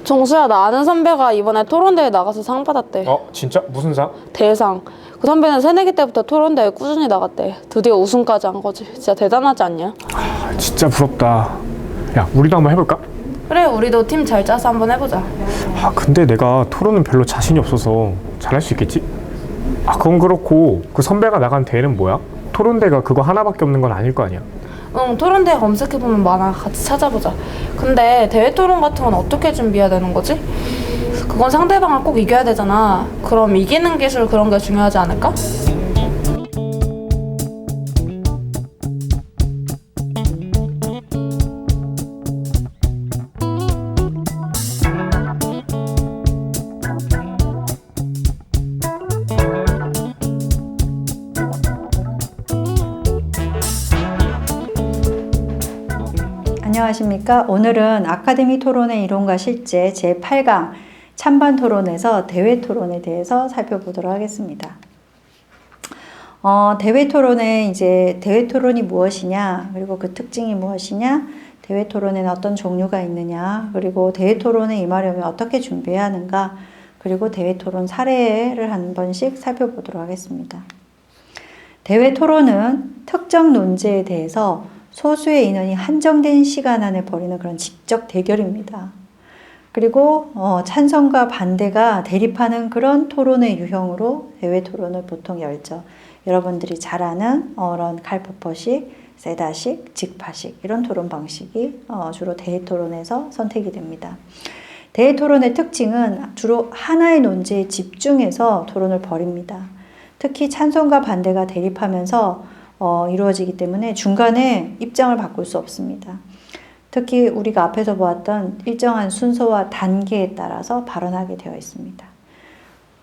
정수야, 나 아는 선배가 이번에 토론대회 나가서 상 받았대. 진짜? 무슨 상? 대상. 그 선배는 새내기 때부터 토론대회 꾸준히 나갔대. 드디어 우승까지 한 거지. 진짜 대단하지 않냐? 진짜 부럽다. 야, 우리도 한번 해볼까? 그래, 우리도 팀 잘 짜서 한번 해보자. 근데 내가 토론은 별로 자신이 없어서 잘할 수 있겠지? 그건 그렇고 그 선배가 나간 대회는 뭐야? 토론대가 그거 하나밖에 없는 건 아닐 거 아니야? 응, 토론대회 검색해보면 많아. 같이 찾아보자. 근데 대회 토론 같은 건 어떻게 준비해야 되는 거지? 그건 상대방을 꼭 이겨야 되잖아. 그럼 이기는 기술 그런 게 중요하지 않을까? 안녕하십니까. 오늘은 아카데미 토론의 이론과 실제 제8강 찬반 토론에서 대회 토론에 대해서 살펴보도록 하겠습니다. 대회 토론에 대회 토론이 무엇이냐, 그리고 그 특징이 무엇이냐, 대회 토론에는 어떤 종류가 있느냐, 그리고 대회 토론에 임하려면 어떻게 준비해야 하는가, 그리고 대회 토론 사례를 한 번씩 살펴보도록 하겠습니다. 대회 토론은 특정 논제에 대해서 소수의 인원이 한정된 시간 안에 벌이는 그런 직접 대결입니다. 그리고 찬성과 반대가 대립하는 그런 토론의 유형으로 대회 토론을 보통 열죠. 여러분들이 잘 아는 그런 칼포퍼식, 세다식, 직파식 이런 토론 방식이 주로 대회 토론에서 선택이 됩니다. 대회 토론의 특징은 주로 하나의 논제에 집중해서 토론을 벌입니다. 특히 찬성과 반대가 대립하면서 이루어지기 때문에 중간에 입장을 바꿀 수 없습니다. 특히 우리가 앞에서 보았던 일정한 순서와 단계에 따라서 발언하게 되어 있습니다.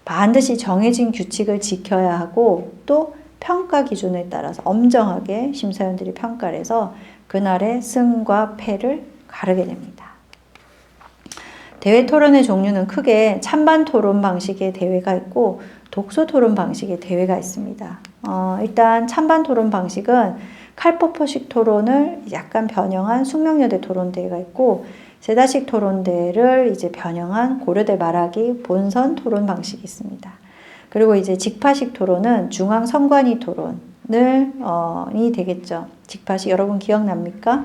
반드시 정해진 규칙을 지켜야 하고 또 평가 기준에 따라서 엄정하게 심사위원들이 평가를 해서 그날의 승과 패를 가르게 됩니다. 대회 토론의 종류는 크게 찬반 토론 방식의 대회가 있고 독서 토론 방식의 대회가 있습니다. 일단 찬반 토론 방식은 칼포퍼식 토론을 약간 변형한 숙명여대 토론대회가 있고 세다식 토론대회를 변형한 고려대 말하기 본선 토론 방식이 있습니다. 그리고 직파식 토론은 중앙선관위 토론을 이 되겠죠. 직파식 여러분 기억납니까?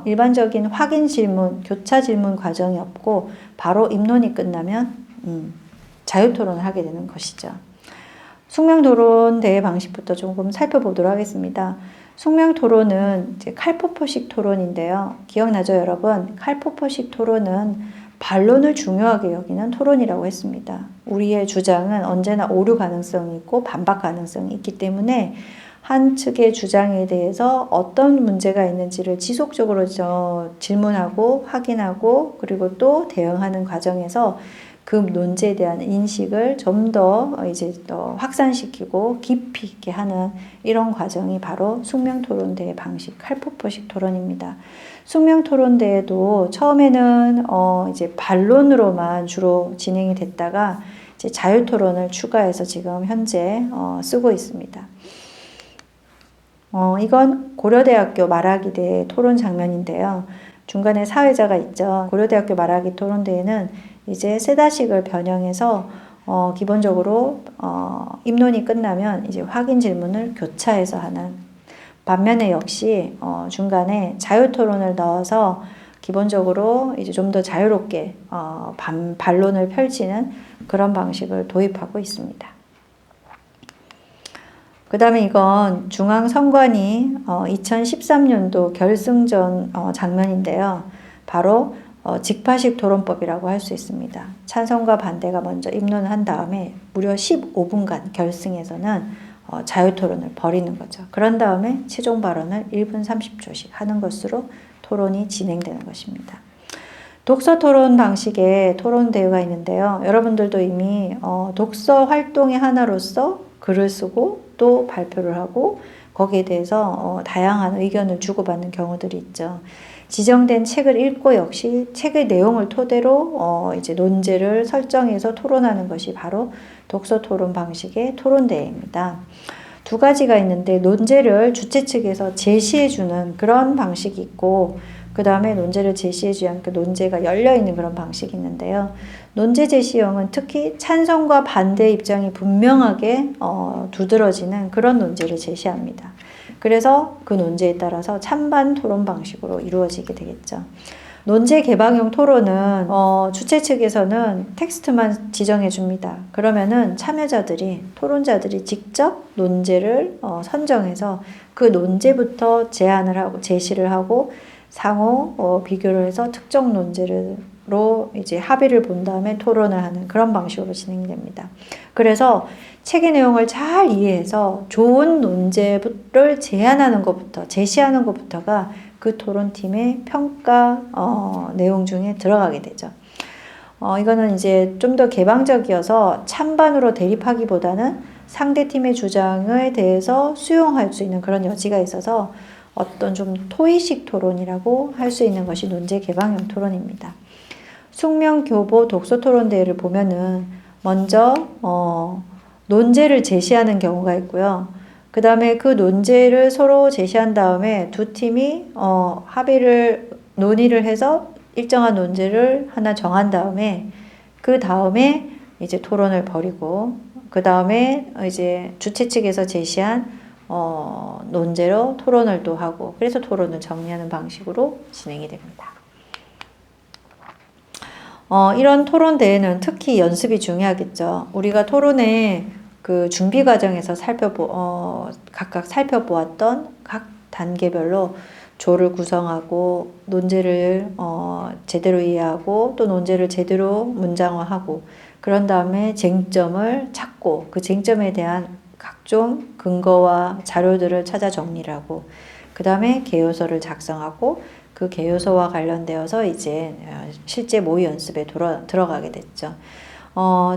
일반적인 확인 질문, 교차 질문 과정이 없고 바로 입론이 끝나면 자유토론을 하게 되는 것이죠. 숙명토론 대회 방식부터 조금 살펴보도록 하겠습니다. 숙명토론은 칼포퍼식 토론인데요. 기억나죠, 여러분? 칼포퍼식 토론은 반론을 중요하게 여기는 토론이라고 했습니다. 우리의 주장은 언제나 오류 가능성이 있고 반박 가능성이 있기 때문에 한 측의 주장에 대해서 어떤 문제가 있는지를 지속적으로 질문하고 확인하고 그리고 또 대응하는 과정에서 그 논제에 대한 인식을 좀 더 더 확산시키고 깊이 있게 하는 이런 과정이 바로 숙명토론대회 방식, 칼포퍼식 토론입니다. 숙명토론대회도 처음에는 반론으로만 주로 진행이 됐다가 자유토론을 추가해서 지금 현재 쓰고 있습니다. 이건 고려대학교 말하기대 토론 장면인데요. 중간에 사회자가 있죠. 고려대학교 말하기 토론대회는 세다식을 변형해서 기본적으로 입론이 끝나면 확인 질문을 교차해서 하는 반면에 역시 중간에 자유토론을 넣어서 기본적으로 좀 더 자유롭게 반론을 펼치는 그런 방식을 도입하고 있습니다. 그 다음에 이건 중앙선관위 2013년도 결승전 장면인데요. 바로 직파식 토론법이라고 할 수 있습니다. 찬성과 반대가 먼저 입론을 한 다음에 무려 15분간 결승에서는 자유토론을 벌이는 거죠. 그런 다음에 최종 발언을 1분 30초씩 하는 것으로 토론이 진행되는 것입니다. 독서 토론 방식의 토론 대회가 있는데요. 여러분들도 이미 독서 활동의 하나로서 글을 쓰고 또 발표를 하고 거기에 대해서 다양한 의견을 주고받는 경우들이 있죠. 지정된 책을 읽고 역시 책의 내용을 토대로 논제를 설정해서 토론하는 것이 바로 독서 토론 방식의 토론 대회입니다. 두 가지가 있는데 논제를 주최 측에서 제시해주는 그런 방식이 있고 그 다음에 논제를 제시해주지 않고 논제가 열려있는 그런 방식이 있는데요. 논제 제시형은 특히 찬성과 반대 입장이 분명하게 두드러지는 그런 논제를 제시합니다. 그래서 그 논제에 따라서 찬반 토론 방식으로 이루어지게 되겠죠. 논제 개방형 토론은 주최 측에서는 텍스트만 지정해 줍니다. 그러면은 참여자들이, 토론자들이 직접 논제를 선정해서 그 논제부터 제안을 하고 제시를 하고 상호 비교를 해서 특정 논제로 이제 합의를 본 다음에 토론을 하는 그런 방식으로 진행됩니다. 그래서 책의 내용을 잘 이해해서 좋은 논제를 제안하는 것부터, 제시하는 것부터가 그 토론팀의 평가 내용 중에 들어가게 되죠. 이거는 이제 좀 더 개방적이어서 찬반으로 대립하기보다는 상대팀의 주장에 대해서 수용할 수 있는 그런 여지가 있어서 어떤 좀 토의식 토론이라고 할 수 있는 것이 논제 개방형 토론입니다. 숙명 교보 독서 토론 대회를 보면은 먼저 논제를 제시하는 경우가 있고요. 그 다음에 그 논제를 서로 제시한 다음에 두 팀이 논의를 해서 일정한 논제를 하나 정한 다음에 그 다음에 이제 토론을 벌이고 그 다음에 이제 주최 측에서 제시한 논제로 토론을 또 하고 그래서 토론을 정리하는 방식으로 진행이 됩니다. 이런 토론 대회는 특히 연습이 중요하겠죠. 우리가 토론의 그 준비 과정에서 각각 살펴보았던 각 단계별로 조를 구성하고 논제를 제대로 이해하고 또 논제를 제대로 문장화하고 그런 다음에 쟁점을 찾고 그 쟁점에 대한 각종 근거와 자료들을 찾아 정리를 하고 그 다음에 개요서를 작성하고 그 개요서와 관련되어서 이제 실제 모의 연습에 들어가게 됐죠.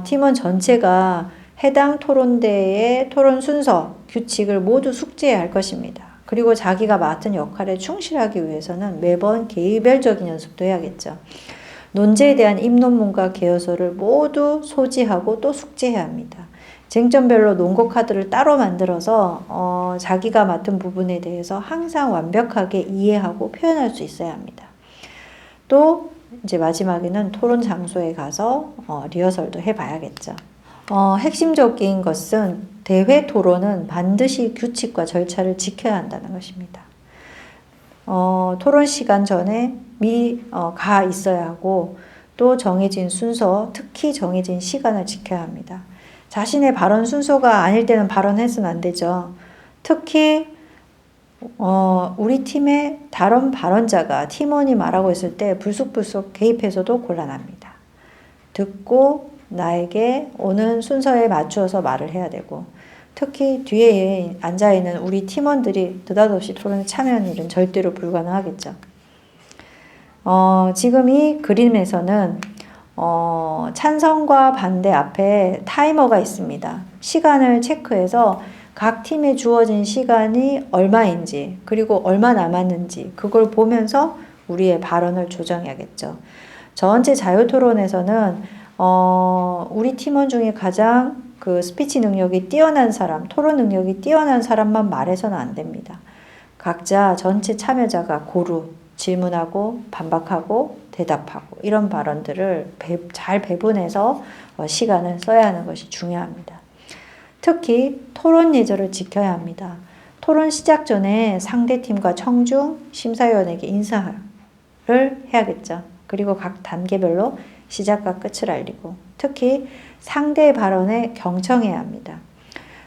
팀원 전체가 해당 토론대의 토론 순서, 규칙을 모두 숙지해야 할 것입니다. 그리고 자기가 맡은 역할에 충실하기 위해서는 매번 개별적인 연습도 해야겠죠. 논제에 대한 입논문과 개요서를 모두 소지하고 또 숙지해야 합니다. 쟁점별로 논거 카드를 따로 만들어서 자기가 맡은 부분에 대해서 항상 완벽하게 이해하고 표현할 수 있어야 합니다. 또 이제 마지막에는 토론 장소에 가서 리허설도 해봐야겠죠. 핵심적인 것은 대회 토론은 반드시 규칙과 절차를 지켜야 한다는 것입니다. 토론 시간 전에 미리 가 있어야 하고 또 정해진 순서, 특히 정해진 시간을 지켜야 합니다. 자신의 발언 순서가 아닐 때는 발언해서는 안 되죠. 특히 우리 팀의 다른 발언자가 팀원이 말하고 있을 때 불쑥불쑥 개입해서도 곤란합니다. 듣고 나에게 오는 순서에 맞추어서 말을 해야 되고 특히 뒤에 앉아있는 우리 팀원들이 느닷없이 토론에 참여하는 일은 절대로 불가능하겠죠. 지금 이 그림에서는 찬성과 반대 앞에 타이머가 있습니다. 시간을 체크해서 각 팀에 주어진 시간이 얼마인지 그리고 얼마 남았는지 그걸 보면서 우리의 발언을 조정해야겠죠. 전체 자유토론에서는 우리 팀원 중에 가장 그 스피치 능력이 뛰어난 사람, 토론 능력이 뛰어난 사람만 말해서는 안 됩니다. 각자 전체 참여자가 고루 질문하고 반박하고 대답하고 이런 발언들을 잘 배분해서 시간을 써야 하는 것이 중요합니다. 특히 토론 예절을 지켜야 합니다. 토론 시작 전에 상대팀과 청중, 심사위원에게 인사를 해야겠죠. 그리고 각 단계별로 시작과 끝을 알리고 특히 상대 발언에 경청해야 합니다.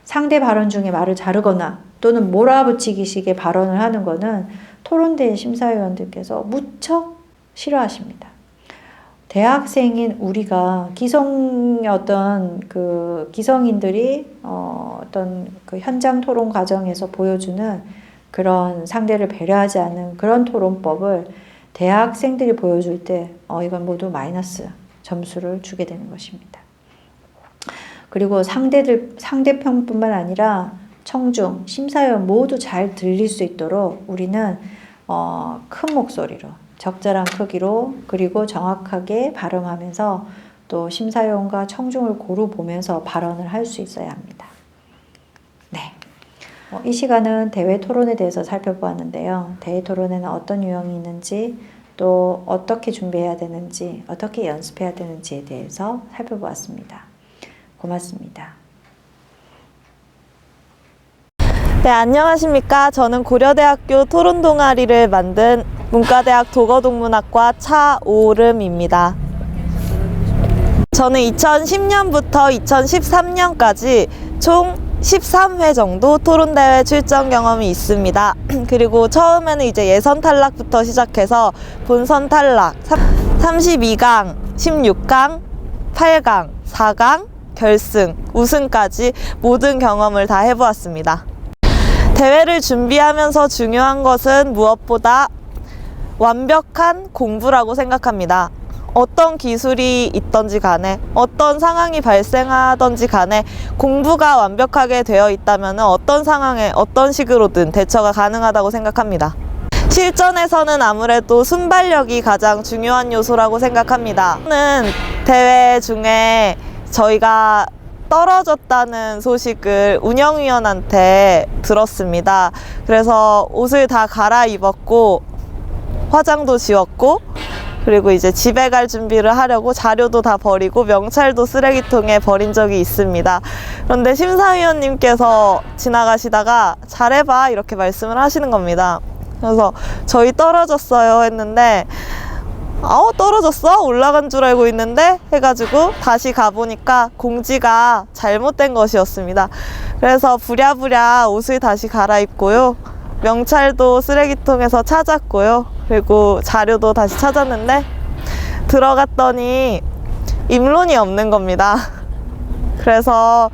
상대 발언 중에 말을 자르거나 또는 몰아붙이기식의 발언을 하는 것은 토론대회 심사위원들께서 무척 싫어하십니다. 대학생인 우리가 기성인들이 어떤 그 현장 토론 과정에서 보여주는 그런 상대를 배려하지 않는 그런 토론법을 대학생들이 보여줄 때 이건 모두 마이너스 점수를 주게 되는 것입니다. 그리고 상대편뿐만 아니라 청중, 심사위원 모두 잘 들릴 수 있도록 우리는 큰 목소리로 적절한 크기로 그리고 정확하게 발음하면서 또 심사위원과 청중을 고루 보면서 발언을 할 수 있어야 합니다. 네. 이 시간은 대회 토론에 대해서 살펴보았는데요. 대회 토론에는 어떤 유형이 있는지, 또 어떻게 준비해야 되는지, 어떻게 연습해야 되는지에 대해서 살펴보았습니다. 고맙습니다. 네, 안녕하십니까. 저는 고려대학교 토론 동아리를 만든 문과대학 도거동문학과 차오름입니다. 저는 2010년부터 2013년까지 총 13회 정도 토론대회 출전 경험이 있습니다. 그리고 처음에는 이제 예선 탈락부터 시작해서 본선 탈락, 32강, 16강, 8강, 4강, 결승, 우승까지 모든 경험을 다 해보았습니다. 대회를 준비하면서 중요한 것은 무엇보다 완벽한 공부라고 생각합니다. 어떤 기술이 있던지 간에, 어떤 상황이 발생하던지 간에 공부가 완벽하게 되어 있다면 어떤 상황에 어떤 식으로든 대처가 가능하다고 생각합니다. 실전에서는 아무래도 순발력이 가장 중요한 요소라고 생각합니다. 저는 대회 중에 저희가 떨어졌다는 소식을 운영위원한테 들었습니다. 그래서 옷을 다 갈아입었고 화장도 지웠고 그리고 이제 집에 갈 준비를 하려고 자료도 다 버리고 명찰도 쓰레기통에 버린 적이 있습니다. 그런데 심사위원님께서 지나가시다가 잘해봐 이렇게 말씀을 하시는 겁니다. 그래서 저희 떨어졌어요 했는데 떨어졌어? 올라간 줄 알고 있는데 해가지고 다시 가보니까 공지가 잘못된 것이었습니다. 그래서 부랴부랴 옷을 다시 갈아입고요. 명찰도 쓰레기통에서 찾았고요. 그리고 자료도 다시 찾았는데 들어갔더니 입론이 없는 겁니다. 그래서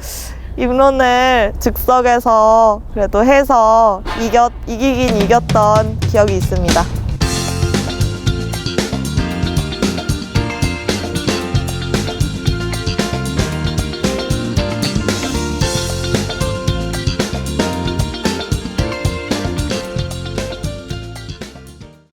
입론을 즉석에서 그래도 해서 이기긴 이겼던 기억이 있습니다.